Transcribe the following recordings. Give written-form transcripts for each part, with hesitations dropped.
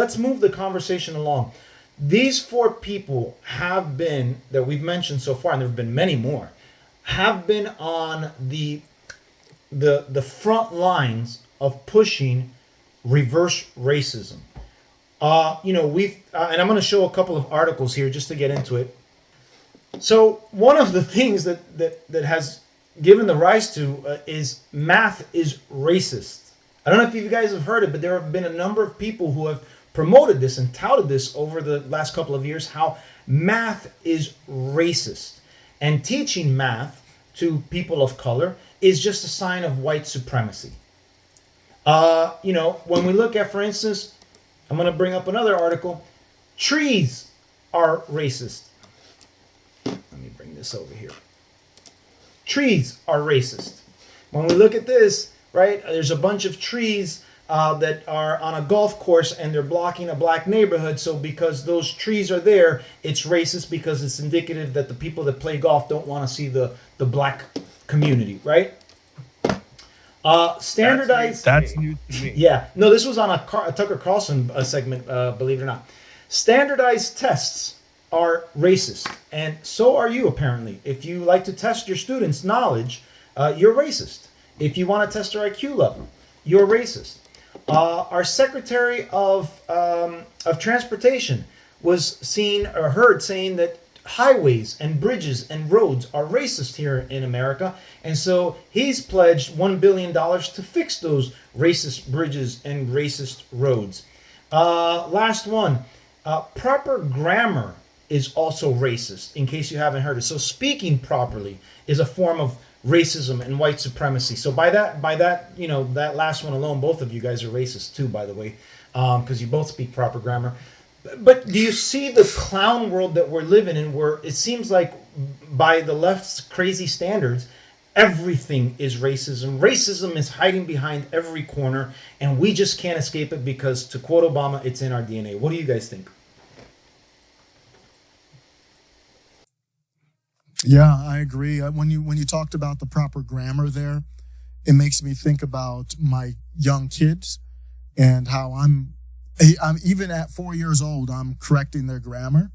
let's move the conversation along. These four people have been, that we've mentioned so far, and there have been many more, have been on the front lines of pushing reverse racism. We've and I'm going to show a couple of articles here just to get into it. So one of the things that has given the rise to is math is racist. I don't know if you guys have heard it, but there have been a number of people who have promoted this and touted this over the last couple of years, how math is racist. And teaching math to people of color is just a sign of white supremacy. When we look at, for instance, I'm going to bring up another article. Trees are racist. Let me bring this over here. Trees are racist. When we look at this, right, there's a bunch of trees that are on a golf course and they're blocking a black neighborhood. So because those trees are there, it's racist because it's indicative that the people that play golf don't want to see the black community, right? Standardized. That's new to me. Yeah. No, this was on a Tucker Carlson segment, believe it or not. Standardized tests are racist. And so are you, apparently. If you like to test your students' knowledge, you're racist. If you want to test their IQ level, you're racist. Our Secretary of Transportation was seen or heard saying that highways and bridges and roads are racist here in America. And so he's pledged $1 billion to fix those racist bridges and racist roads. Last one, proper grammar is also racist, in case you haven't heard it. So speaking properly is a form of racism and white supremacy. So by that, that last one alone, both of you guys are racist too, by the way, because you both speak proper grammar. But do you see the clown world that we're living in, where it seems like by the left's crazy standards, everything is racism. Racism is hiding behind every corner, and we just can't escape it because, to quote Obama, it's in our DNA. What do you guys think? Yeah, I agree. When you talked about the proper grammar there, it makes me think about my young kids and how I'm even at 4 years old, I'm correcting their grammar.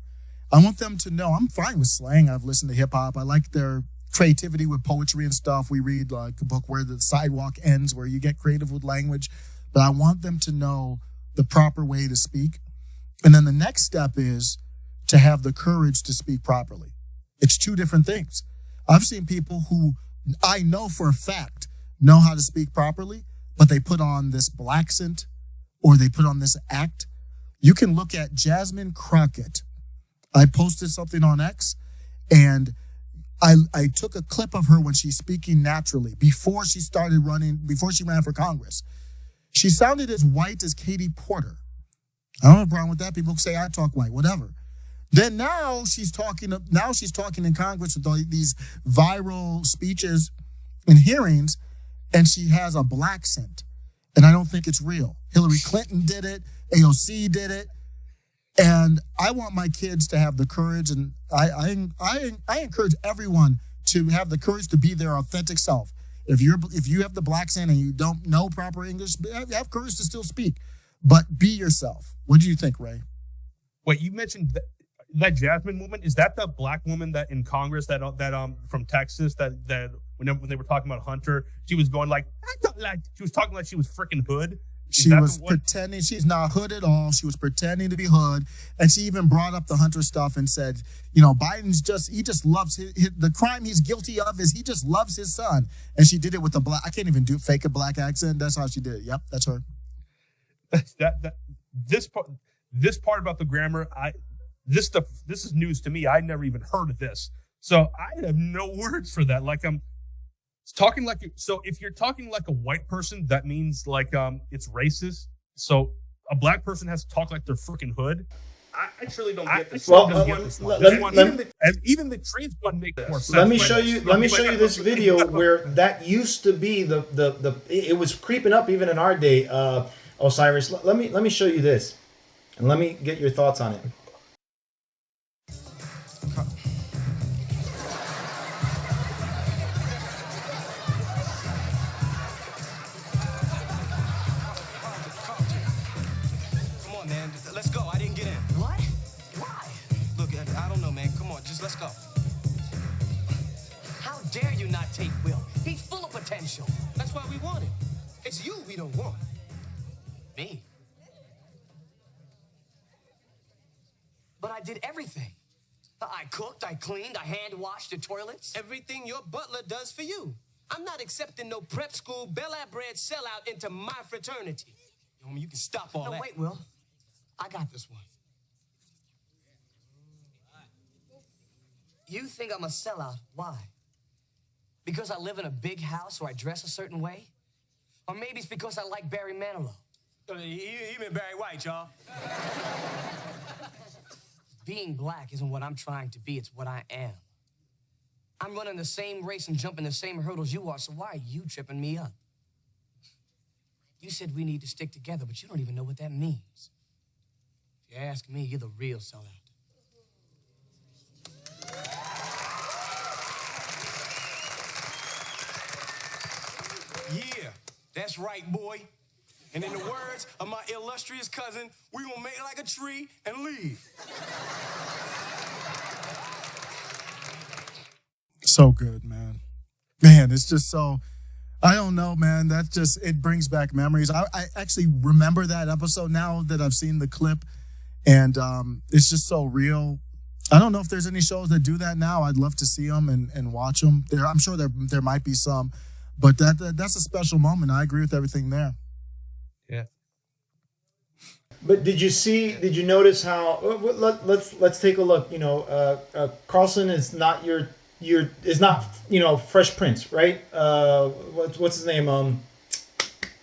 I want them to know I'm fine with slang. I've listened to hip hop. I like their creativity with poetry and stuff. We read like a book Where the Sidewalk Ends, where you get creative with language. But I want them to know the proper way to speak. And then the next step is to have the courage to speak properly. It's two different things. I've seen people who I know for a fact know how to speak properly, but they put on this black accent or they put on this act. You can look at Jasmine Crockett. I posted something on X, and I took a clip of her when she's speaking naturally before she ran for Congress. She sounded as white as Katie Porter. I don't have a problem with that. People say I talk white, whatever. Then now she's talking in Congress with all these viral speeches and hearings, and she has a black accent. And I don't think it's real. Hillary Clinton did it. AOC did it. And I want my kids to have the courage, and I encourage everyone to have the courage to be their authentic self. If you have the black accent and you don't know proper English, have courage to still speak, but be yourself. What do you think, Ray? Wait, you mentioned that Jasmine woman. Is that the black woman that in Congress that from Texas that when they were talking about Hunter, she was going she was talking like she was freaking hood. She was pretending. She's not hood at all. She was pretending to be hood. And she even brought up the Hunter stuff and said, Biden's he just loves the crime he's guilty of is he just loves his son. And she did it with I can't even fake a black accent. That's how she did it. Yep, that's her. This part about the grammar, this is news to me. I never even heard of this. So I have no words for that. Talking like so if you're talking like a white person, that means it's racist. So a black person has to talk like they're freaking hood. I truly don't get this. Even the trans one makes more sense. Let me show you this video where that used to be it was creeping up even in our day. Osiris, let me show you this, and let me get your thoughts on it. let's go. I didn't get in. What? Why? Look, I don't know, man. Come on, just let's go. How dare you not take Will? He's full of potential. That's why we want him. It's you we don't want. Me? But I did everything. I cooked, I cleaned, I hand-washed the toilets. Everything your butler does for you. I'm not accepting no prep school, Bel Air bred sellout into my fraternity. Yo, homie, you can stop all No, that. wait, Will. I got this one. You think I'm a sellout. Why? Because I live in a big house or I dress a certain way? Or maybe it's because I like Barry Manilow. He meant Barry White, y'all. Being black isn't what I'm trying to be, it's what I am. I'm running the same race and jumping the same hurdles you are, so why are you tripping me up? You said we need to stick together, but you don't even know what that means. If you ask me, you're the real sellout. Yeah, that's right, boy. And in the words of my illustrious cousin, we gonna make like a tree and leave. So good, man. Man, it's just so, I don't know, man. That's just, it brings back memories. I actually remember that episode now that I've seen the clip, and it's just so real. I don't know if there's any shows that do that now. I'd love to see them and watch them. I'm sure there might be some, but that's a special moment. I agree with everything there. Yeah. But did you notice how? Let's take a look. You know, Carlson is not is not Fresh Prince, right? What's his name?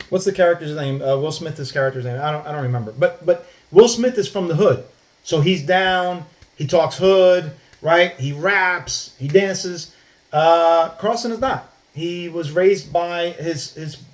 What's the character's name? Will Smith's character's name? I don't remember. But Will Smith is from the hood, so he's down. He talks hood, right? He raps, he dances. Carlson is not. He was raised by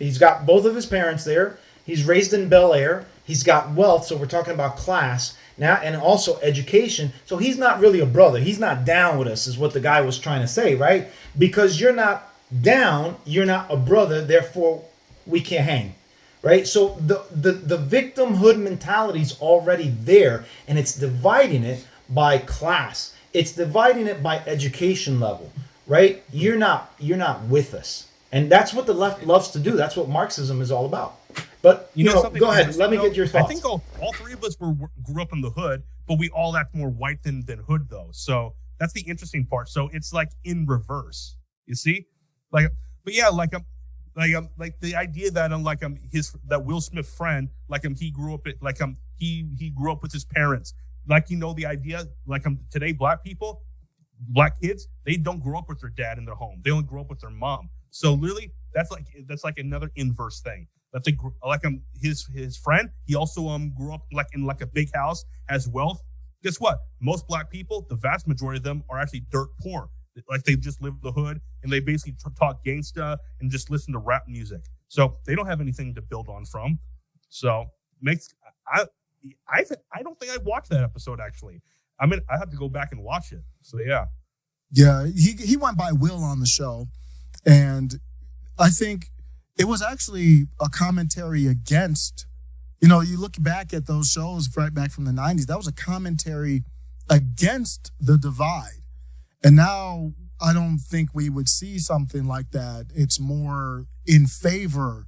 he's got both of his parents there. He's raised in Bel Air. He's got wealth, so we're talking about class now, and also education. So he's not really a brother. He's not down with us, is what the guy was trying to say, right? Because you're not down, you're not a brother, therefore we can't hang, right? So the victimhood mentality is already there, and it's dividing it by class. It's dividing it by education level, right? You're not with us, and that's what the left loves to do. That's what Marxism is all about. But go ahead. Let me get your thoughts. I think all three of us grew up in the hood, but we all act more white than hood, though. So that's the interesting part. So it's like in reverse. You see, like the idea that that Will Smith friend, he grew up he grew up with his parents. The idea today black kids, they don't grow up with their dad in their home. They only grow up with their mom. So literally, that's like another inverse thing. That's his friend. He also grew up in a big house, has wealth. Guess what? Most black people, the vast majority of them, are actually dirt poor. They just live in the hood and they basically talk gangsta and just listen to rap music. So they don't have anything to build on from. So I don't think I watched that episode actually. I have to go back and watch it. So yeah. Yeah, he went by Will on the show, and I think it was actually a commentary against, you look back at those shows right back from the 90s, that was a commentary against the divide. And now I don't think we would see something like that. It's more in favor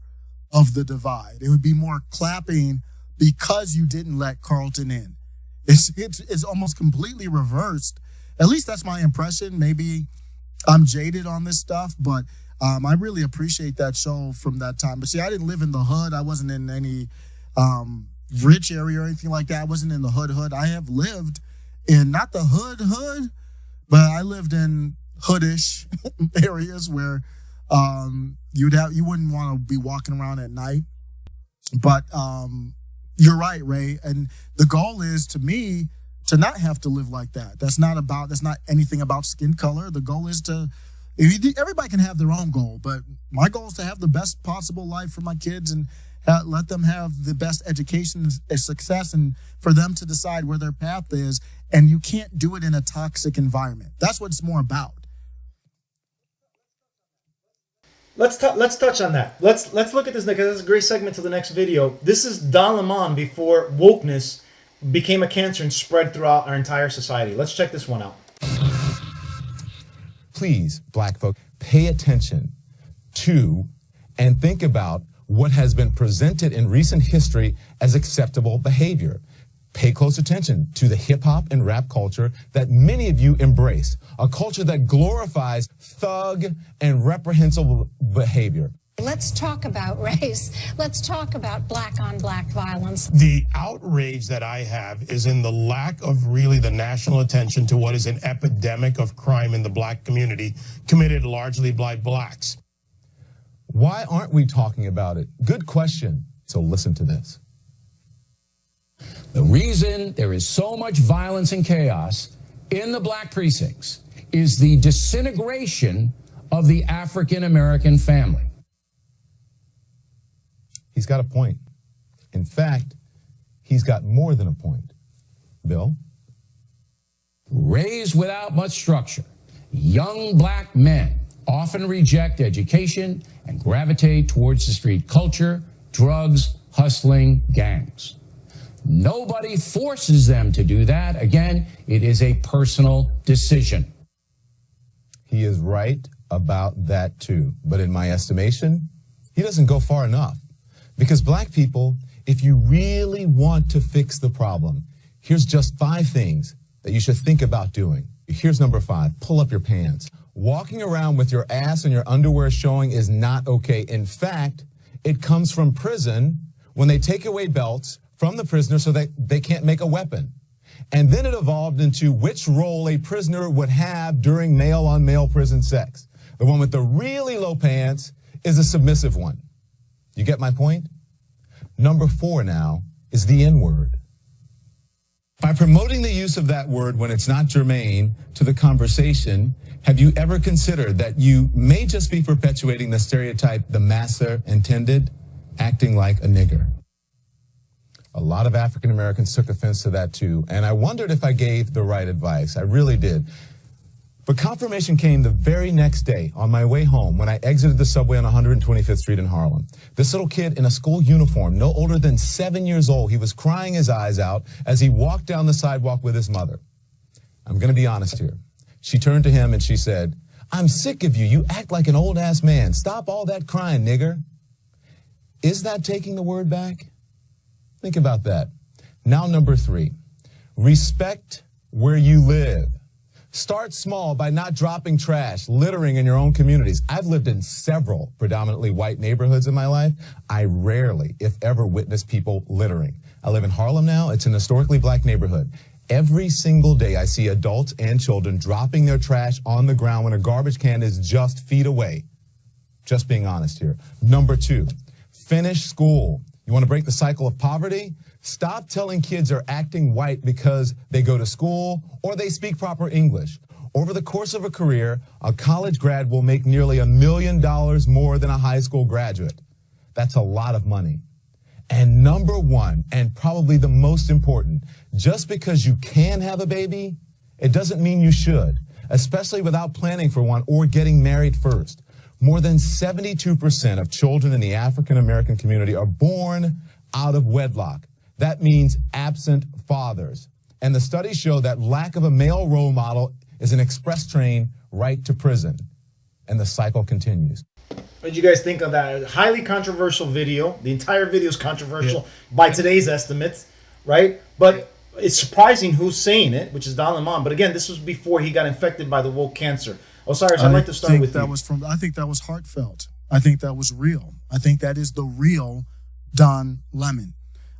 of the divide. It would be more clapping because you didn't let Carlton in. It's almost completely reversed. At least that's my impression. Maybe I'm jaded on this stuff, but I really appreciate that show from that time. But see, I didn't live in the hood. I wasn't in any rich area or anything like that. I wasn't in the hood. I have lived in not the hood, but I lived in hoodish areas where you wouldn't want to be walking around at night. But you're right, Ray. And the goal is, to me, to not have to live like that. That's not anything about skin color. The goal is everybody can have their own goal, but my goal is to have the best possible life for my kids and let them have the best education and success, and for them to decide where their path is. And you can't do it in a toxic environment. That's what it's more about. Let's touch on that. Let's look at this because this is a great segment to the next video. This is Don Lemon before wokeness became a cancer and spread throughout our entire society. Let's check this one out. Please, black folk, pay attention to and think about what has been presented in recent history as acceptable behavior. Pay close attention to the hip hop and rap culture that many of you embrace, a culture that glorifies thug and reprehensible behavior. Let's talk about race. Let's talk about black on black violence. The outrage that I have is in the lack of really the national attention to what is an epidemic of crime in the black community, committed largely by blacks. Why aren't we talking about it? Good question. So listen to this. The reason there is so much violence and chaos in the black precincts is the disintegration of the African American family. He's got a point. In fact, he's got more than a point. Bill? Raised without much structure, young black men often reject education and gravitate towards the street culture, drugs, hustling, gangs. Nobody forces them to do that. Again, it is a personal decision. He is right about that too. But in my estimation, he doesn't go far enough. Because black people, if you really want to fix the problem, here's just 5 things that you should think about doing. Here's number 5, pull up your pants. Walking around with your ass and your underwear showing is not okay. In fact, it comes from prison when they take away belts from the prisoner so that they can't make a weapon. And then it evolved into which role a prisoner would have during male-on-male prison sex. The one with the really low pants is a submissive one. You get my point? Number 4 now is the N-word. By promoting the use of that word when it's not germane to the conversation, have you ever considered that you may just be perpetuating the stereotype the master intended, acting like a nigger? A lot of African Americans took offense to that too, and I wondered if I gave the right advice. I really did. But confirmation came the very next day on my way home when I exited the subway on 125th Street in Harlem. This little kid in a school uniform, no older than 7 years old, he was crying his eyes out as he walked down the sidewalk with his mother. I'm going to be honest here. She turned to him and she said, "I'm sick of you. You act like an old-ass man. Stop all that crying, nigger." Is that taking the word back? Think about that. Now, number 3, respect where you live. Start small by not dropping trash, littering in your own communities. I've lived in several predominantly white neighborhoods in my life. I rarely, if ever, witness people littering. I live in Harlem now. It's an historically black neighborhood. Every single day I see adults and children dropping their trash on the ground when a garbage can is just feet away. Just being honest here. Number 2, finish school. You want to break the cycle of poverty? Stop telling kids they're acting white because they go to school or they speak proper English. Over the course of a career, a college grad will make nearly $1 million more than a high school graduate. That's a lot of money. And number 1, and probably the most important, just because you can have a baby, it doesn't mean you should, especially without planning for one or getting married first. More than 72% of children in the African American community are born out of wedlock. That means absent fathers. And the studies show that lack of a male role model is an express train right to prison. And the cycle continues. What did you guys think of that? Highly controversial video. The entire video is controversial by today's estimates, right? But it's surprising who's saying it, which is Don Lemon. But again, this was before he got infected by the woke cancer. Osiris, I'd like to start with you. I think that was heartfelt. I think that was real. I think that is the real Don Lemon.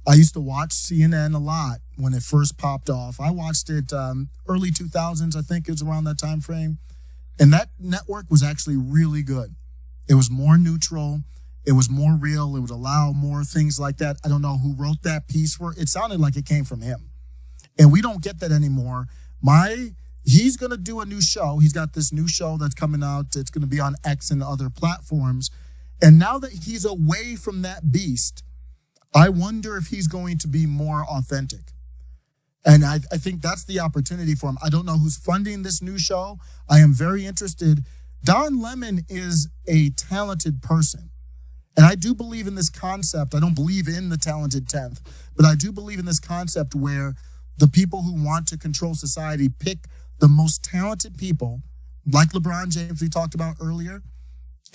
I used to watch CNN a lot when it first popped off. I watched it early 2000s, I think it was around that time frame. And that network was actually really good. It was more neutral. It was more real. It would allow more things like that. I don't know who wrote that piece for it. It sounded like it came from him. And we don't get that anymore. He's going to do a new show. He's got this new show that's coming out. It's going to be on X and other platforms. And now that he's away from that beast, I wonder if he's going to be more authentic. And I think that's the opportunity for him. I don't know who's funding this new show. I am very interested. Don Lemon is a talented person. And I do believe in this concept. I don't believe in the talented 10th, but I do believe in this concept where the people who want to control society pick the most talented people, like LeBron James we talked about earlier,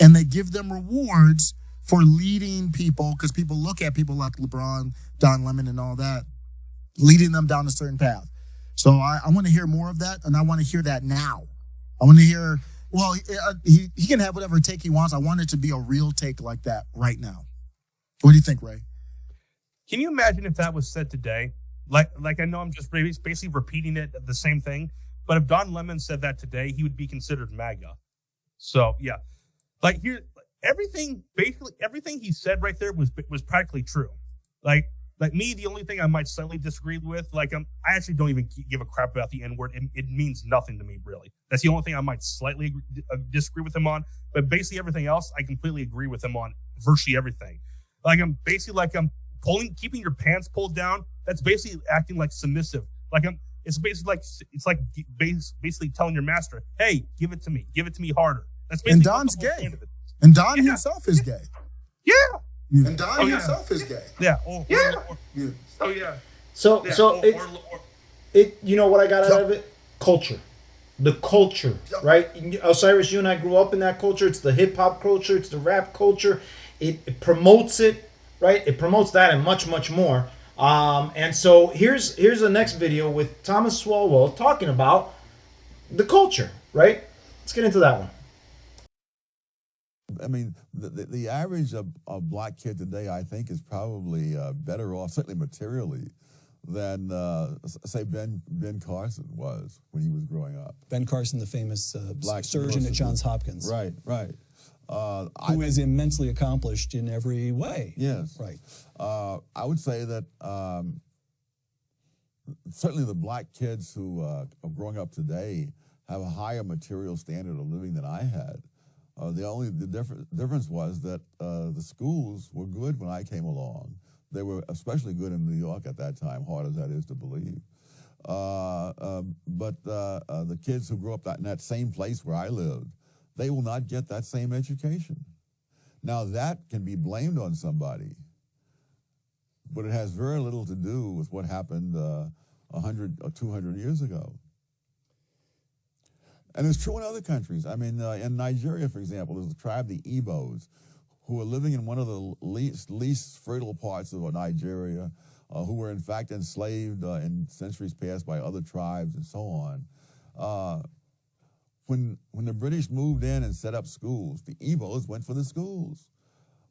and they give them rewards for leading people, because people look at people like LeBron, Don Lemon, and all that, leading them down a certain path. So I want to hear more of that, and I want to hear that now. I want to hear, well, he can have whatever take he wants. I want it to be a real take like that right now. What do you think, Ray? Can you imagine if that was said today? Like I know I'm just basically repeating it, the same thing, but if Don Lemon said that today, he would be considered MAGA. So yeah, like here, basically everything he said right there was practically true. Like me, the only thing I might slightly disagree with, I actually don't even give a crap about the N-word. It means nothing to me, really. That's the only thing I might slightly disagree with him on. But basically everything else, I completely agree with him on virtually everything. Keeping your pants pulled down. That's basically acting like submissive. It's basically telling your master, "Hey, give it to me harder." That's basically and Don's gay. And Don himself is gay. Yeah. And Don himself is gay. Yeah. So you know what I got out of it? Culture. The culture, right? Osiris, you and I grew up in that culture. It's the hip hop culture. It's the rap culture. It promotes it, right? It promotes that and much, much more. And so here's the next video with Thomas Swalwell talking about the culture, right? Let's get into that one. I mean, the average of black kid today, I think, is probably better off, certainly materially, than, say, Ben Carson was when he was growing up. Ben Carson, the famous surgeon at Johns Hopkins. Right. Who is immensely accomplished in every way. Yes. Right. I would say that certainly the black kids who are growing up today have a higher material standard of living than I had. The difference was that the schools were good when I came along. They were especially good in New York at that time, hard as that is to believe. But the kids who grew up in that same place where I lived, they will not get that same education. Now that can be blamed on somebody, but it has very little to do with what happened 100 or 200 years ago. And it's true in other countries. I mean, in Nigeria, for example, there's a tribe, the Igbos, who are living in one of the least fertile parts of Nigeria, who were in fact enslaved in centuries past by other tribes and so on. When the British moved in and set up schools, the Igbos went for the schools.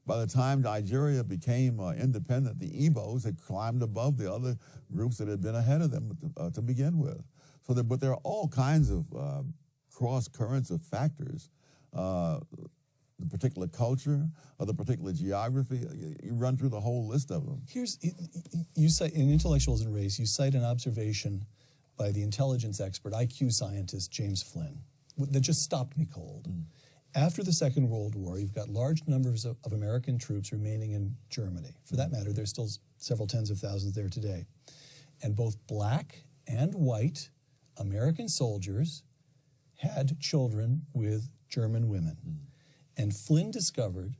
By the time Nigeria became independent, the Igbos had climbed above the other groups that had been ahead of them to begin with. But there are all kinds of cross currents of factors, the particular culture, or the particular geography. You run through the whole list of them. You cite in Intellectuals and Race, you cite an observation by the intelligence expert, IQ scientist James Flynn, that just stopped me cold. After the Second World War, you've got large numbers of American troops remaining in Germany. For that matter, there's still several tens of thousands there today. And both black and white American soldiers had children with German women. And Flynn discovered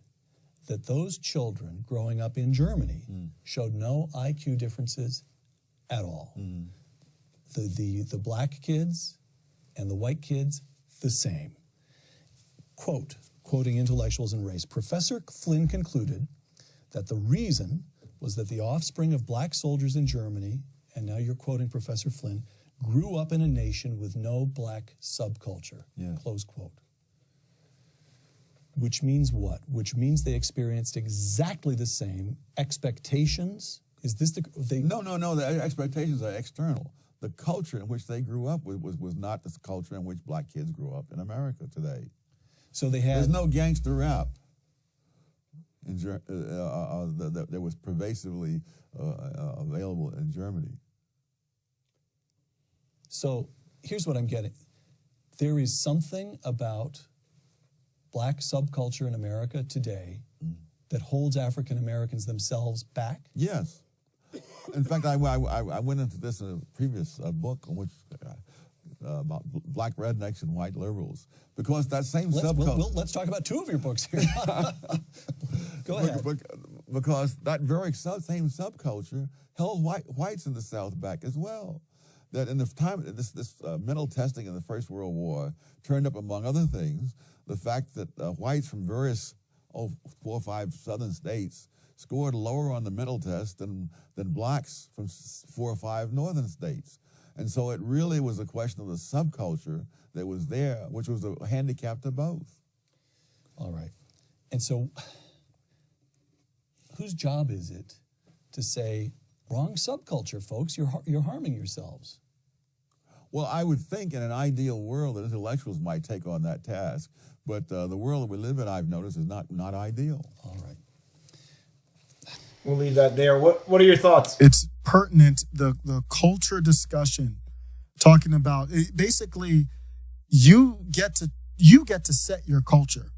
that those children growing up in Germany showed no IQ differences at all. The black kids and the white kids, the same. Quoting Intellectuals and Race, Professor Flynn concluded that the reason was that the offspring of black soldiers in Germany, and now you're quoting Professor Flynn, grew up in a nation with no black subculture, close quote. Which means what? Which means they experienced exactly the same expectations. Is this No, the expectations are external. The culture in which they grew up was not the culture in which black kids grew up in America today. So they had... There's no gangster rap that was pervasively available in Germany. So here's what I'm getting. There is something about black subculture in America today that holds African Americans themselves back? Yes. In fact, I went into this in a previous book on which about black rednecks and white liberals, because that same subculture. Let's talk about two of your books here. Go ahead. Because that very same subculture held whites in the South back as well. That in the time this mental testing in the First World War turned up, among other things, the fact that whites from various 4 or 5 southern states scored lower on the mental test than blacks from 4 or 5 northern states. And so it really was a question of the subculture that was there, which was a handicap to both. All right. And so whose job is it to say, wrong subculture, folks, you're harming yourselves? Well, I would think in an ideal world that intellectuals might take on that task, but the world that we live in, I've noticed, is not ideal. All right. We'll leave that there. What are your thoughts? It's pertinent, the culture discussion, talking about basically you get to set your culture.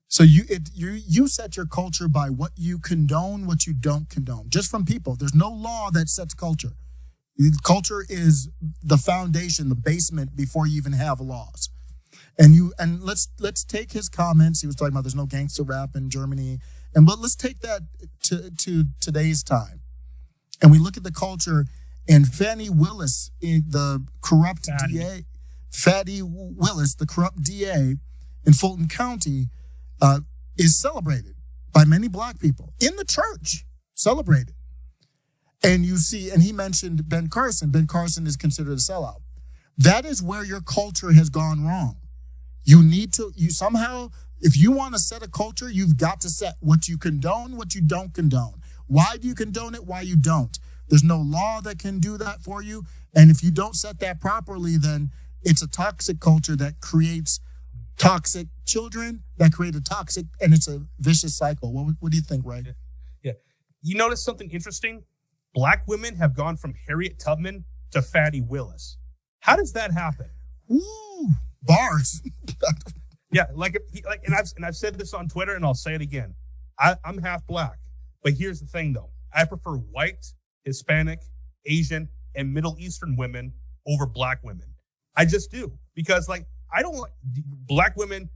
So you set your culture by what you condone, what you don't condone, just from people. There's no law that sets culture. Culture is the foundation, the basement before you even have laws. And let's take his comments. He was talking about there's no gangster rap in Germany, but let's take that to today's time. And we look at the culture, and Fani Willis, the corrupt DA, Fani Willis, the corrupt DA in Fulton County, is celebrated by many black people in the church, celebrated. And you see, and he mentioned Ben Carson. Ben Carson is considered a sellout. That is where your culture has gone wrong. You somehow, if you want to set a culture, you've got to set what you condone, what you don't condone. Why do you condone it? Why you don't? There's no law that can do that for you. And if you don't set that properly, then it's a toxic culture that creates toxic children that create a toxic, and it's a vicious cycle. What do you think, Ray? Yeah. You notice something interesting? Black women have gone from Harriet Tubman to Fani Willis. How does that happen? Ooh, bars. Yeah, and I've said this on Twitter, and I'll say it again. I'm half black, but here's the thing, though. I prefer white, Hispanic, Asian, and Middle Eastern women over black women. I just do, because I don't like black women.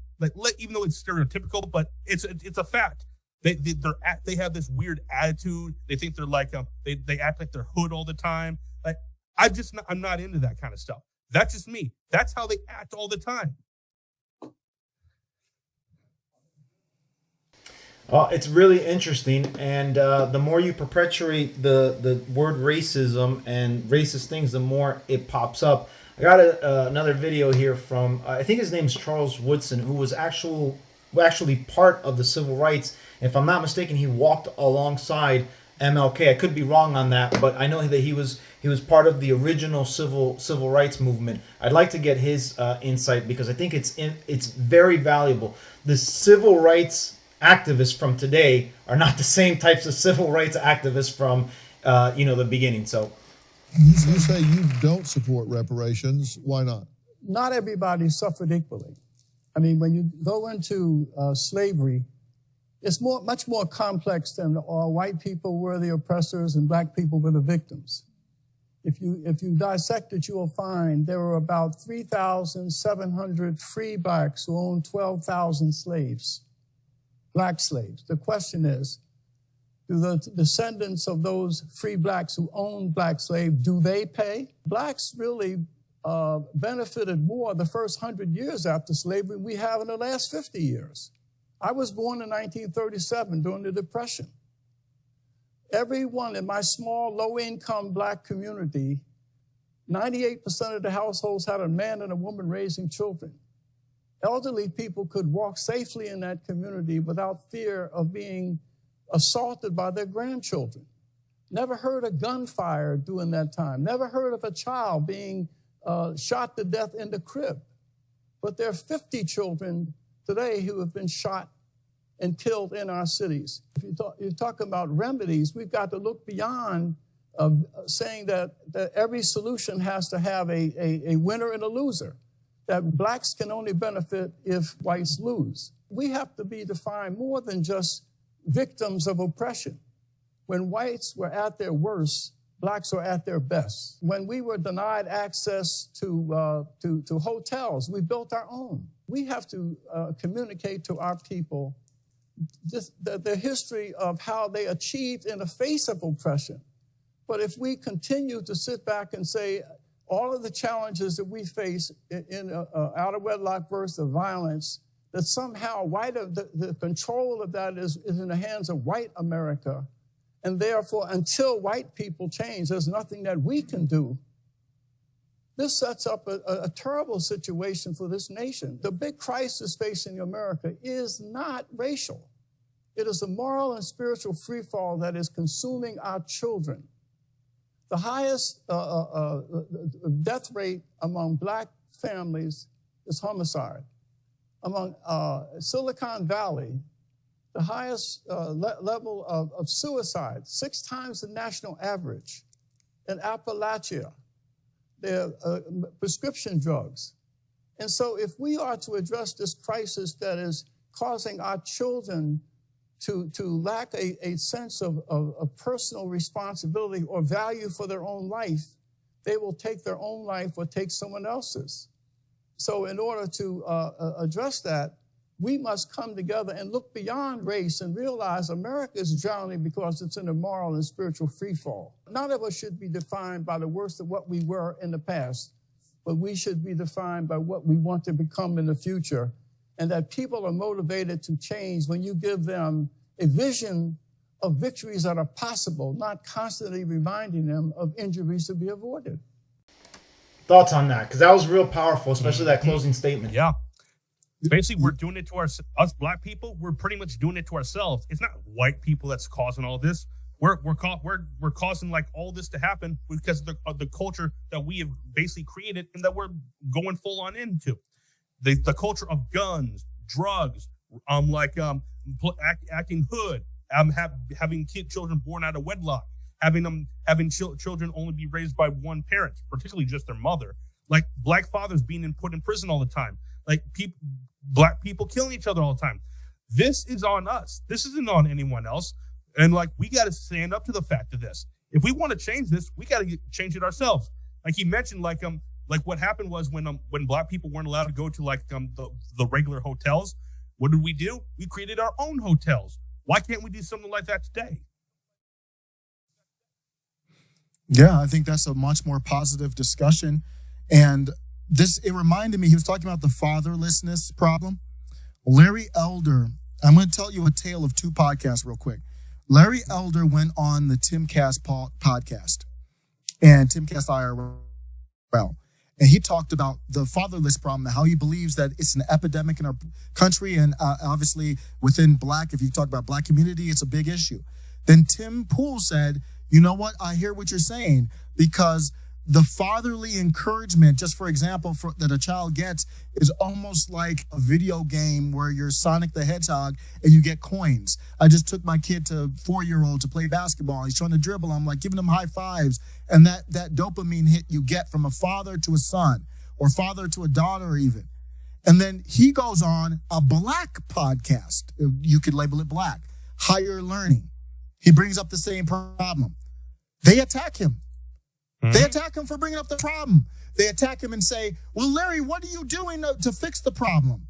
Even though it's stereotypical, but it's a fact. They have this weird attitude. They think they're they act like they're hood all the time. I'm not into that kind of stuff. That's just me. That's how they act all the time. It's really interesting, and the more you perpetuate the word racism and racist things, the more it pops up. I got another video here from I think his name's Charles Woodson, who was actually part of the civil rights. If I'm not mistaken, he walked alongside MLK. I could be wrong on that, but I know that he was part of the original civil rights movement. I'd like to get his insight, because I think it's very valuable. The civil rights activists from today are not the same types of civil rights activists from the beginning. So you say you don't support reparations. Why not? Not everybody suffered equally. I mean, when you go into slavery, it's much more complex than white people were the oppressors and black people were the victims. If you dissect it, you will find there were about 3,700 free blacks who owned 12,000 slaves, black slaves. The question is, do the descendants of those free blacks who owned black slaves, do they pay? Blacks really benefited more the first 100 years after slavery than we have in the last 50 years. I was born in 1937 during the Depression. Everyone in my small, low-income black community, 98% of the households had a man and a woman raising children. Elderly people could walk safely in that community without fear of being assaulted by their grandchildren. Never heard a gunfire during that time. Never heard of a child being shot to death in the crib. But there are 50 children today who have been shot and killed in our cities. If you talk about remedies, we've got to look beyond saying that every solution has to have a winner and a loser, that blacks can only benefit if whites lose. We have to be defined more than just victims of oppression. When whites were at their worst, blacks are at their best. When we were denied access to hotels, we built our own. We have to communicate to our people the history of how they achieved in the face of oppression. But if we continue to sit back and say all of the challenges that we face in out of wedlock births of violence, that somehow the control of that is in the hands of white America, and therefore until white people change, there's nothing that we can do. This sets up a terrible situation for this nation. The big crisis facing America is not racial. It is the moral and spiritual freefall that is consuming our children. The highest death rate among black families is homicide. Among Silicon Valley, the highest level of suicide, 6 times the national average. In Appalachia, there are prescription drugs. And so if we are to address this crisis that is causing our children to lack a sense of personal responsibility or value for their own life, they will take their own life or take someone else's. So in order to address that, we must come together and look beyond race and realize America is drowning because it's in a moral and spiritual freefall. None of us should be defined by the worst of what we were in the past, but we should be defined by what we want to become in the future. And that people are motivated to change when you give them a vision of victories that are possible, not constantly reminding them of injuries to be avoided. Thoughts on that? Because that was real powerful, especially that closing statement. Yeah. Basically, we're doing it to us black people. We're pretty much doing it to ourselves. It's not white people that's causing all this. We're causing like all this to happen because of the culture that we have basically created and that we're going full on into. The culture of guns, drugs, acting hood, having children born out of wedlock, having children only be raised by one parent, particularly just their mother. Like black fathers being put in prison all the time. Like black people killing each other all the time. This is on us. This isn't on anyone else. And like we got to stand up to the fact of this. If we want to change this, we got to change it ourselves. Like he mentioned, like what happened was when black people weren't allowed to go to the regular hotels. What did we do? We created our own hotels. Why can't we do something like that today? Yeah, I think that's a much more positive discussion. And it reminded me, he was talking about the fatherlessness problem. Larry Elder, I'm going to tell you a tale of 2 podcasts real quick. Larry Elder went on the Timcast podcast, and Timcast IRL, and he talked about the fatherless problem, how he believes that it's an epidemic in our country, and obviously within black, if you talk about black community, it's a big issue. Then Tim Pool said, you know what, I hear what you're saying, because the fatherly encouragement, just for example, that a child gets is almost like a video game where you're Sonic the Hedgehog and you get coins. I just took my kid to 4-year-old to play basketball. He's trying to dribble. I'm like giving him high fives. And that dopamine hit you get from a father to a son or father to a daughter even. And then he goes on a black podcast. You could label it black. Higher learning. He brings up the same problem. They attack him. They attack him for bringing up the problem. They attack him and say, well, Larry, what are you doing to fix the problem?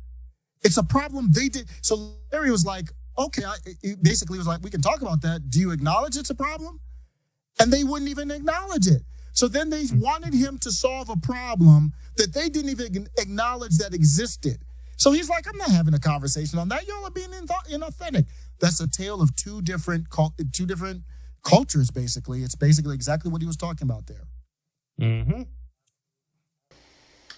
It's a problem they did. So Larry was like, okay, he basically was like, we can talk about that. Do you acknowledge it's a problem? And they wouldn't even acknowledge it. So then they wanted him to solve a problem that they didn't even acknowledge that existed. So he's like, I'm not having a conversation on that. Y'all are being inauthentic. That's a tale of two different cultures, basically. It's basically exactly what he was talking about there. Mm-hmm.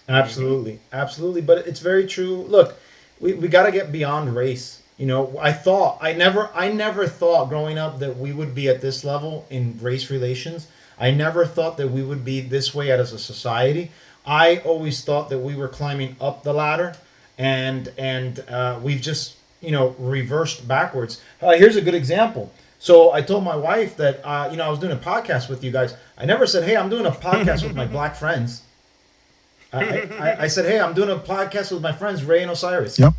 Absolutely. Absolutely. But it's very true. Look, we got to get beyond race. You know, I never thought growing up that we would be at this level in race relations. I never thought that we would be this way as a society. I always thought that we were climbing up the ladder, and we've just, reversed backwards. Here's a good example. So I told my wife that, I was doing a podcast with you guys. I never said, hey, I'm doing a podcast with my black friends. I said, hey, I'm doing a podcast with my friends, Ray and Osiris. Yep.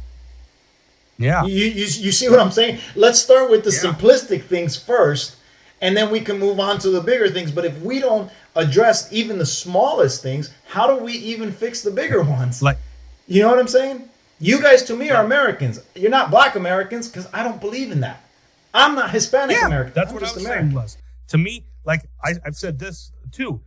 Yeah. You see what I'm saying? Let's start with the simplistic things first, and then we can move on to the bigger things. But if we don't address even the smallest things, how do we even fix the bigger ones? Like, you know what I'm saying? You guys, to me, are Americans. You're not Black Americans, because I don't believe in that. I'm not Hispanic American. That's I'm what I just was American. saying was. To me, like I've said this too.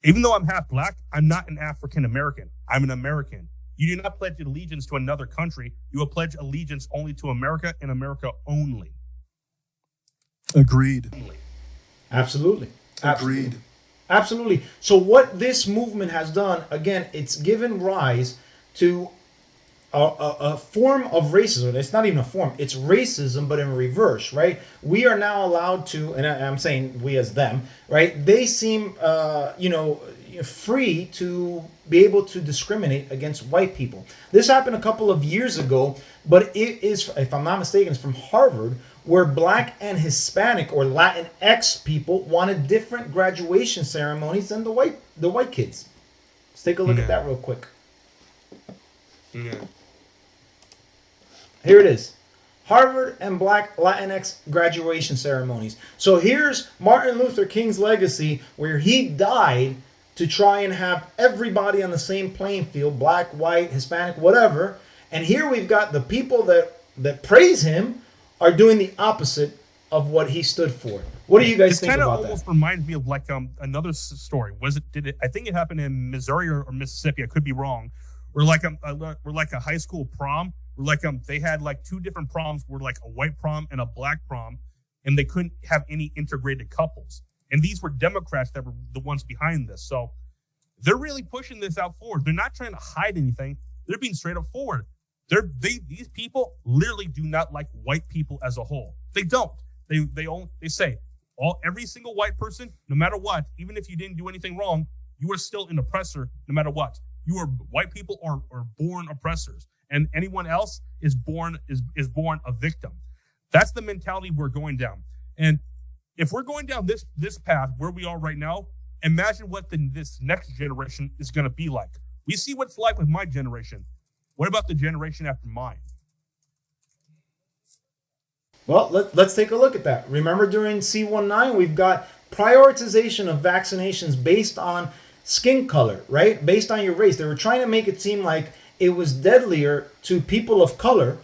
Even though I'm half Black, I'm not an African American. I'm an American. You do not pledge allegiance to another country. You will pledge allegiance only to America and America only. Agreed. Absolutely. Agreed. Absolutely. So what this movement has done, again, it's given rise to a form of racism. It's not even a form. It's racism, but in reverse, right? We are now allowed to, and I'm saying we as them, right? They seem, free to be able to discriminate against white people. This happened a couple of years ago, but it is, if I'm not mistaken, it's from Harvard, where Black and Hispanic or Latinx people wanted different graduation ceremonies than the white kids. Let's take a look at that real quick. Yeah. Here it is. Harvard and Black Latinx graduation ceremonies. So here's Martin Luther King's legacy, where he died to try and have everybody on the same playing field, Black, white, Hispanic, whatever. And here we've got the people that praise him are doing the opposite of what he stood for. What do you guys think about that? It almost reminds me of like another story. I think it happened in Missouri or Mississippi. I could be wrong. We're like a high school prom. They had like two different proms, were like a white prom and a Black prom, and they couldn't have any integrated couples. And these were Democrats that were the ones behind this. So they're really pushing this out forward. They're not trying to hide anything. They're being straight up forward. These people literally do not like white people as a whole. They don't. They say every single white person, no matter what, even if you didn't do anything wrong, you are still an oppressor no matter what. White people are born oppressors, and anyone else is born a victim. That's the mentality we're going down. And if we're going down this path where we are right now, imagine what this next generation is going to be like. We see what it's like with my generation. What about the generation after mine? Well, let's take a look at that. Remember, during C19, we've got prioritization of vaccinations based on skin color, right? Based on your race. They were trying to make it seem like it was deadlier to people of color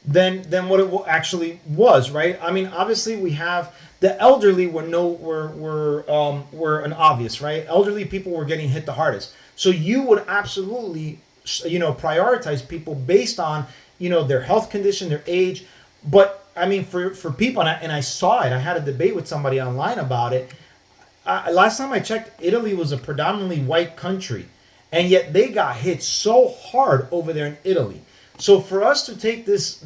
than what it actually was, right? I mean, obviously we have the elderly were an obvious, right? Elderly people were getting hit the hardest. So you would absolutely, prioritize people based on, their health condition, their age. But I mean, for people, and I saw it, I had a debate with somebody online about it. Last time I checked, Italy was a predominantly white country, and yet they got hit so hard over there in Italy. So for us to take this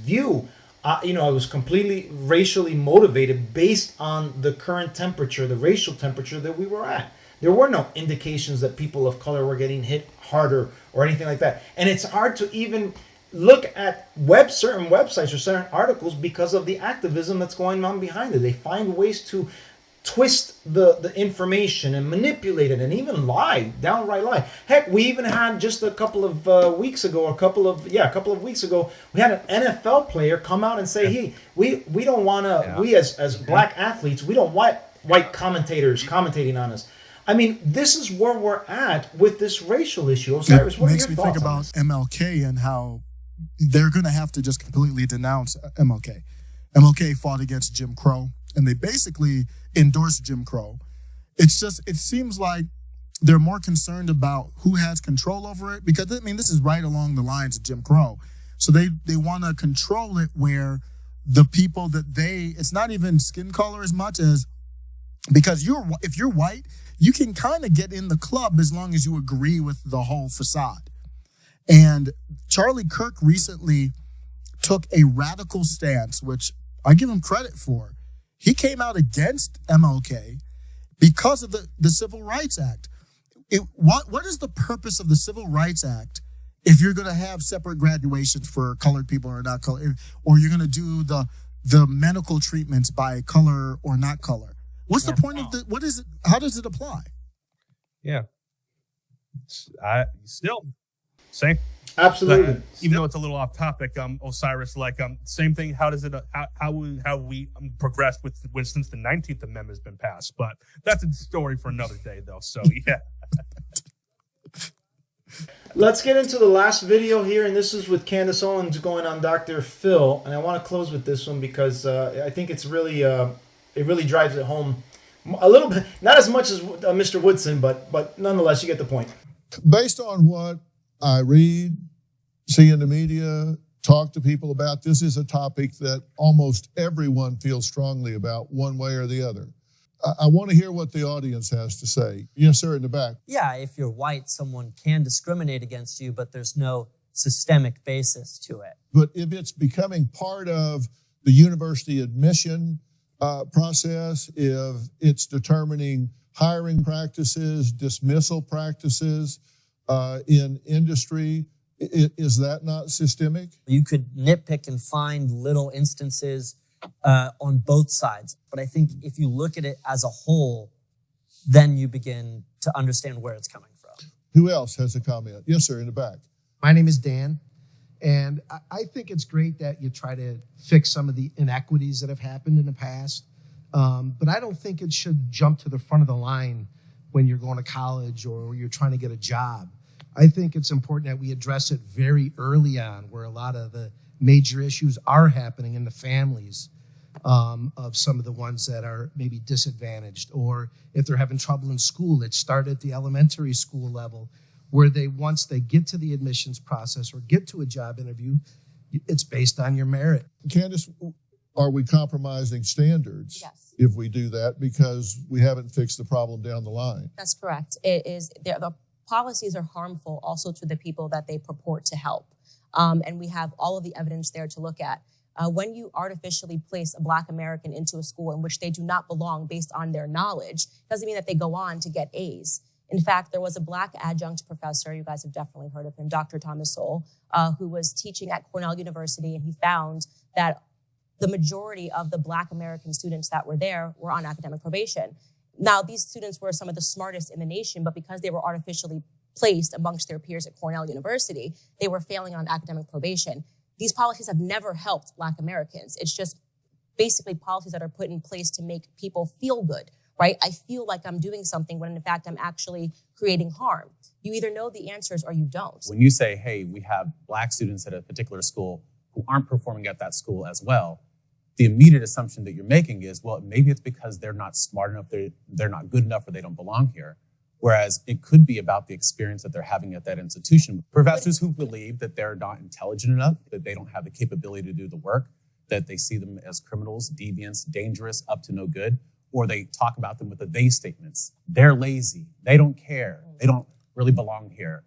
view, it was completely racially motivated based on the current temperature, the racial temperature that we were at. There were no indications that people of color were getting hit harder or anything like that. And it's hard to even look at certain websites or certain articles because of the activism that's going on behind it. They find ways to twist the information and manipulate it and even downright lie. Heck, we even had just a couple of weeks ago, we had an NFL player come out and say, hey, we don't want to, we as Black athletes, we don't want white commentators commentating on us. I mean, this is where we're at with this racial issue. Osiris, what are your thoughts? Makes me think about MLK and how they're going to have to just completely denounce MLK. MLK fought against Jim Crow, and they basically endorsed Jim Crow. It seems like they're more concerned about who has control over it, because, I mean, this is right along the lines of Jim Crow. So they want to control it where the people it's not even skin color as much as, because if you're white, you can kind of get in the club as long as you agree with the whole facade. And Charlie Kirk recently took a radical stance, which I give him credit for. He came out against MLK because of the Civil Rights Act. What is the purpose of the Civil Rights Act if you're going to have separate graduations for colored people or not colored, or you're going to do the medical treatments by color or not color? What's the point of what is it? How does it apply? Yeah. Same. Absolutely. Even though it's a little off topic, Osiris, same thing. How does it? How we progressed since the 19th Amendment has been passed? But that's a story for another day, though. So yeah. Let's get into the last video here, and this is with Candace Owens going on Dr. Phil, and I want to close with this one because I think it's really it really drives it home a little bit, not as much as Mr. Woodson, but nonetheless, you get the point. Based on what I read, see in the media, talk to people about, this is a topic that almost everyone feels strongly about one way or the other. I want to hear what the audience has to say. Yes, sir, in the back. Yeah, if you're white, someone can discriminate against you, but there's no systemic basis to it. But if it's becoming part of the university admission process, if it's determining hiring practices, dismissal practices in industry, is that not systemic? You could nitpick and find little instances on both sides. But I think if you look at it as a whole, then you begin to understand where it's coming from. Who else has a comment? Yes, sir, in the back. My name is Dan, and I think it's great that you try to fix some of the inequities that have happened in the past, but I don't think it should jump to the front of the line when you're going to college or you're trying to get a job. I think it's important that we address it very early on, where a lot of the major issues are happening in the families of some of the ones that are maybe disadvantaged, or if they're having trouble in school, it started at the elementary school level, where once they get to the admissions process or get to a job interview, it's based on your merit. Candace, are we compromising standards if we do that because we haven't fixed the problem down the line? That's correct. It is the policies are harmful also to the people that they purport to help. And we have all of the evidence there to look at. When you artificially place a Black American into a school in which they do not belong based on their knowledge, doesn't mean that they go on to get A's. In fact, there was a Black adjunct professor, you guys have definitely heard of him, Dr. Thomas Sowell, who was teaching at Cornell University, and he found that the majority of the Black American students that were there were on academic probation. Now, these students were some of the smartest in the nation, but because they were artificially placed amongst their peers at Cornell University, they were failing on academic probation. These policies have never helped Black Americans. It's just basically policies that are put in place to make people feel good, right? I feel like I'm doing something when in fact I'm actually creating harm. You either know the answers or you don't. When you say, hey, we have Black students at a particular school who aren't performing at that school as well, the immediate assumption that you're making is, well, maybe it's because they're not smart enough, they're not good enough, or they don't belong here. Whereas it could be about the experience that they're having at that institution. Professors who believe that they're not intelligent enough, that they don't have the capability to do the work, that they see them as criminals, deviants, dangerous, up to no good, or they talk about them with the they statements. They're lazy. They don't care. They don't really belong here.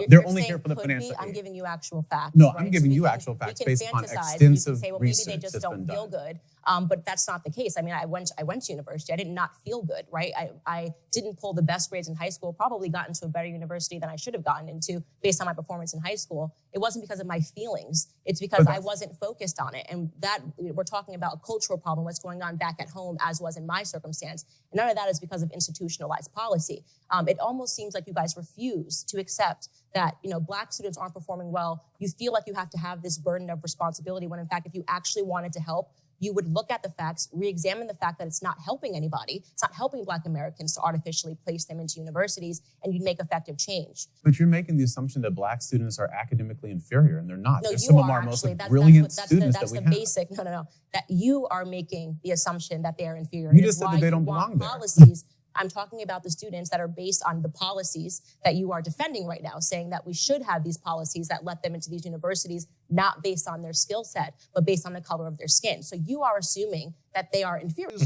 They're only here for the financial aid. I'm giving you actual facts. No, right? I'm giving you actual facts based on extensive you can say, well, maybe research they just that's don't been feel done. good. But that's not the case. I mean, I went to university. I did not feel good, right? I didn't pull the best grades in high school, probably got into a better university than I should have gotten into based on my performance in high school. It wasn't because of my feelings. It's because I wasn't focused on it. And that we're talking about a cultural problem, what's going on back at home, as was in my circumstance. And none of that is because of institutionalized policy. It almost seems like you guys refuse to accept that, Black students aren't performing well. You feel like you have to have this burden of responsibility when in fact, if you actually wanted to help, you would look at the facts, re-examine the fact that it's not helping anybody. It's not helping Black Americans to artificially place them into universities, and you'd make effective change. But you're making the assumption that Black students are academically inferior, and they're not. No, they're you some are of our actually. most brilliant students that's that we the have. basic. No. That you are making the assumption that they are inferior. You It just is said why that they you don't want belong there. policies. I'm talking about the students that are based on the policies that you are defending right now, saying that we should have these policies that let them into these universities, not based on their skill set, but based on the color of their skin. So you are assuming that they are inferior.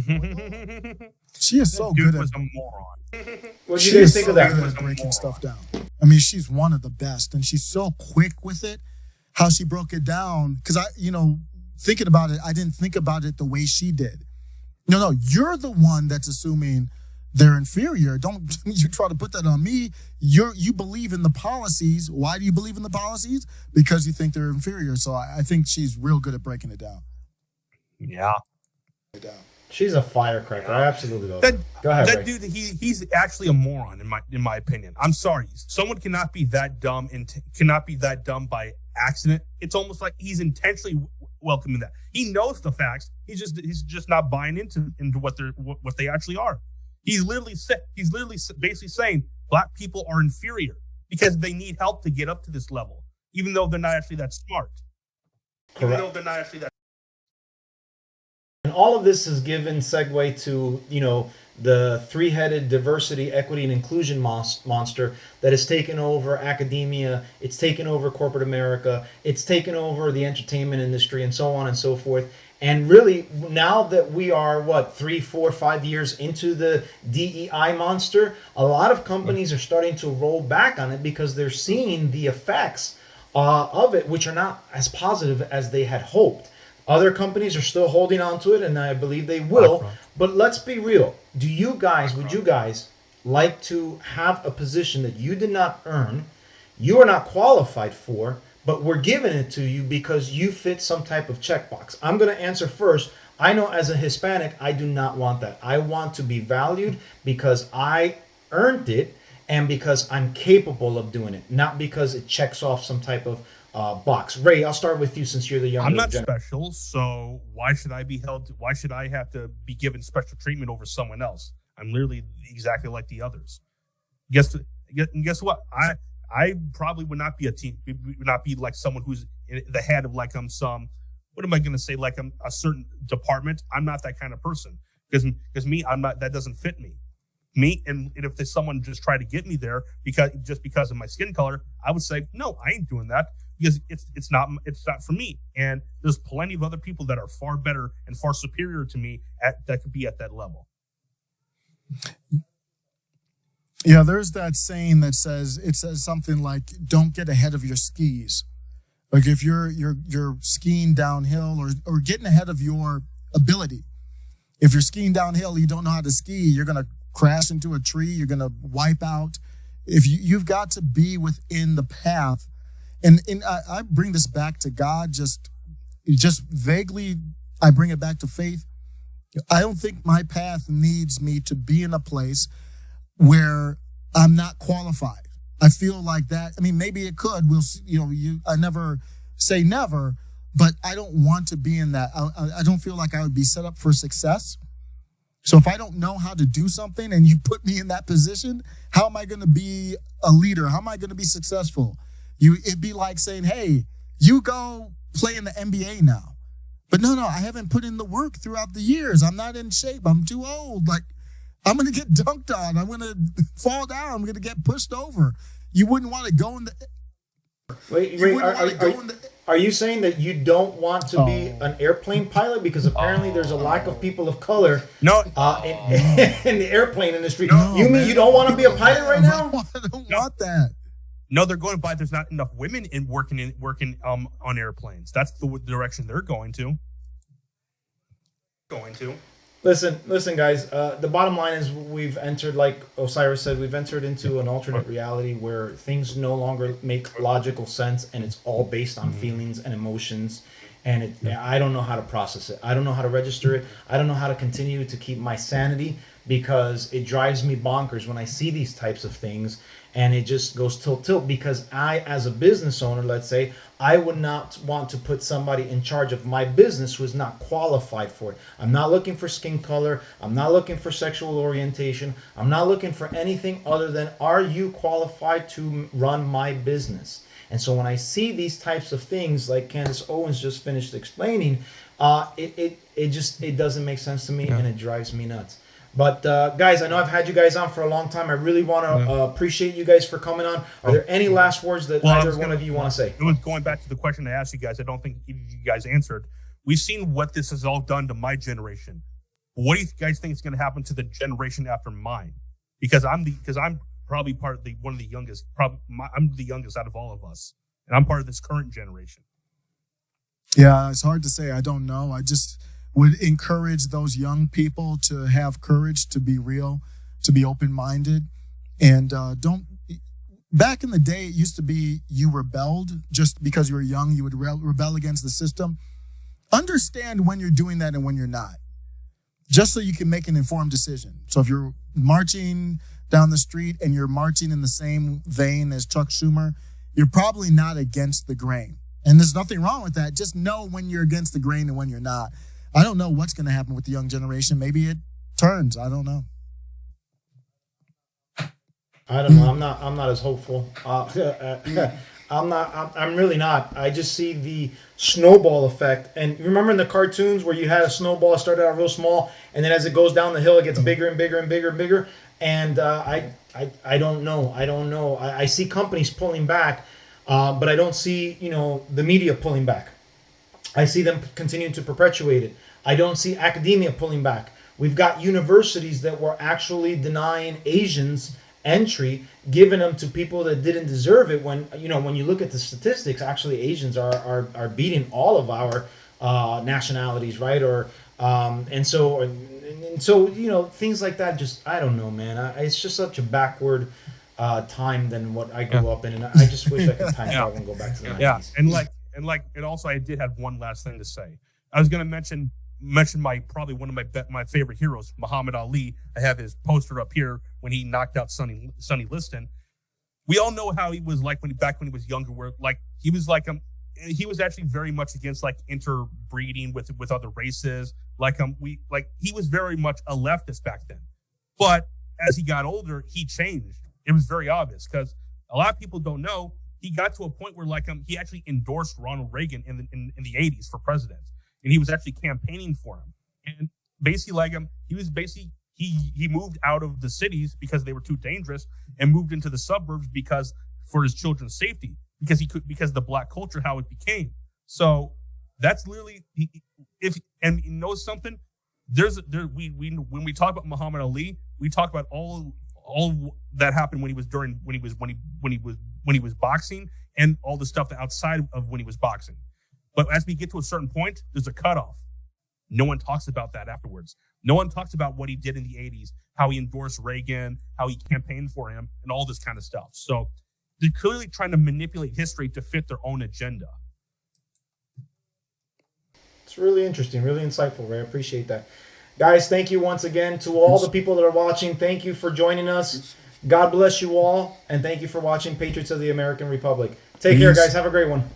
She is so good at a moron. What do you guys think of that? Good at breaking stuff down. I mean, she's one of the best, and she's so quick with it. How she broke it down, because thinking about it, I didn't think about it the way she did. No, you're the one that's assuming they're inferior. Don't you try to put that on me. You believe in the policies. Why do you believe in the policies? Because you think they're inferior. So I think she's real good at breaking it down. Yeah. She's a firecracker. I absolutely love That, her. Go ahead, that Ray. dude, he's actually a moron in my opinion. I'm sorry. Someone cannot be that dumb and cannot be that dumb by accident. It's almost like he's intentionally welcoming that. He knows the facts. He's just not buying into what they actually are. He's literally basically saying black people are inferior because they need help to get up to this level, even though they're not actually that smart. Correct. Even though they're not actually that. And all of this is given segue to, the three-headed diversity, equity, and inclusion monster that has taken over academia, it's taken over corporate America, it's taken over the entertainment industry, and so on and so forth. And really, now that we are, 3, 4, 5 years into the DEI monster, a lot of companies are starting to roll back on it because they're seeing the effects of it, which are not as positive as they had hoped. Other companies are still holding on to it, and I believe they will. But let's be real. Would you guys like to have a position that you did not earn, you are not qualified for, but we're giving it to you because you fit some type of checkbox? I'm going to answer first. I know as a Hispanic, I do not want that. I want to be valued because I earned it and because I'm capable of doing it, not because it checks off some type of box. Ray, I'll start with you since you're the younger. I'm not special, so why should I be held? Why should I have to be given special treatment over someone else? I'm literally exactly like the others. Guess what? I probably would not be would not be like someone who's in the head of like I'm some. What am I going to say? Like I'm a certain department. I'm not that kind of person because me, I'm not. That doesn't fit me. And if there's someone just try to get me there because of my skin color, I would say no, I ain't doing that. Because it's not for me, and there's plenty of other people that are far better and far superior to me that could be at that level. Yeah, there's that saying that says something like, "Don't get ahead of your skis." Like if you're skiing downhill or getting ahead of your ability. If you're skiing downhill, you don't know how to ski, you're gonna crash into a tree, you're gonna wipe out. If you've got to be within the path. And I bring this back to God, just vaguely, I bring it back to faith. I don't think my path needs me to be in a place where I'm not qualified. I feel like that. I mean, maybe it could. We'll see, I never say never, but I don't want to be in that. I don't feel like I would be set up for success. So if I don't know how to do something and you put me in that position, how am I going to be a leader? How am I going to be successful? It'd be like saying, hey, you go play in the NBA now. But no, I haven't put in the work throughout the years. I'm not in shape. I'm too old. Like, I'm going to get dunked on. I'm going to fall down. I'm going to get pushed over. You wouldn't want to go in the... Wait, are you saying that you don't want to be an airplane pilot? Because apparently there's a lack of people of color in the airplane industry. You mean you don't want to be a pilot right now? I don't want that. No, they're going by. There's not enough women working on airplanes. That's the direction they're going to. Listen, guys. The bottom line is we've entered, like Osiris said, we've entered into an alternate reality where things no longer make logical sense, and it's all based on feelings and emotions. And I don't know how to process it. I don't know how to register it. I don't know how to continue to keep my sanity because it drives me bonkers when I see these types of things. And it just goes tilt because I, as a business owner, let's say, I would not want to put somebody in charge of my business who is not qualified for it. I'm not looking for skin color. I'm not looking for sexual orientation. I'm not looking for anything other than, are you qualified to run my business? And so when I see these types of things, like Candace Owens just finished explaining, it doesn't make sense to me, and it drives me nuts. But guys, I know I've had you guys on for a long time. I really want to appreciate you guys for coming on. Are there any last words that either one of you want to say? It was going back to the question I asked you guys. I don't think you guys answered. We've seen what this has all done to my generation. What do you guys think is going to happen to the generation after mine? Because I'm probably part of one of the youngest. I'm the youngest out of all of us, and I'm part of this current generation. Yeah, it's hard to say. I don't know. I just would encourage those young people to have courage, to be real, to be open-minded, and don't. Back in the day, it used to be you rebelled just because you were young. You would rebel against the system. Understand when you're doing that and when you're not. just so you can make an informed decision. So if you're marching down the street and you're marching in the same vein as Chuck Schumer, you're probably not against the grain. And there's nothing wrong with that. Just know when you're against the grain and when you're not. I don't know what's going to happen with the young generation. Maybe it turns. I don't know. I don't know. I'm not as hopeful. I'm really not. I just see the snowball effect. And remember in the cartoons where you had a snowball started out real small, and then as it goes down the hill, it gets bigger and bigger and bigger and bigger. And I don't know. I see companies pulling back, but I don't see the media pulling back. I see them continuing to perpetuate it. I don't see academia pulling back. We've got universities that were actually denying Asians entry, giving them to people that didn't deserve it. When you look at the statistics, actually Asians are beating all of our nationalities, right? Or and so things like that. Just I don't know, man. It's just such a backward time than what I grew up in, and I just wish I could time travel and go back to the 90s. Yeah, and also I did have one last thing to say. I was going to mention probably one of my favorite heroes, Muhammad Ali. I have his poster up here when he knocked out Sonny Liston. We all know how he was like back when he was younger, where he was he was actually very much against interbreeding with other races. He was very much a leftist back then. But as he got older, he changed. It was very obvious because a lot of people don't know he got to a point where he actually endorsed Ronald Reagan in the 80s for president. And he was actually campaigning for him. And basically, he moved out of the cities because they were too dangerous and moved into the suburbs for his children's safety, because of the black culture, how it became. So that's literally, and you know something, when we talk about Muhammad Ali, we talk about all that happened when he was boxing and all the stuff outside of when he was boxing. But as we get to a certain point, there's a cutoff. No one talks about that afterwards. No one talks about what he did in the 80s, how he endorsed Reagan, how he campaigned for him, and all this kind of stuff. So they're clearly trying to manipulate history to fit their own agenda. It's really interesting, really insightful, Ray. I appreciate that. Guys, thank you once again to all the people that are watching. Thank you for joining us. God bless you all, and thank you for watching Patriots of the American Republic. Take care, guys. Have a great one.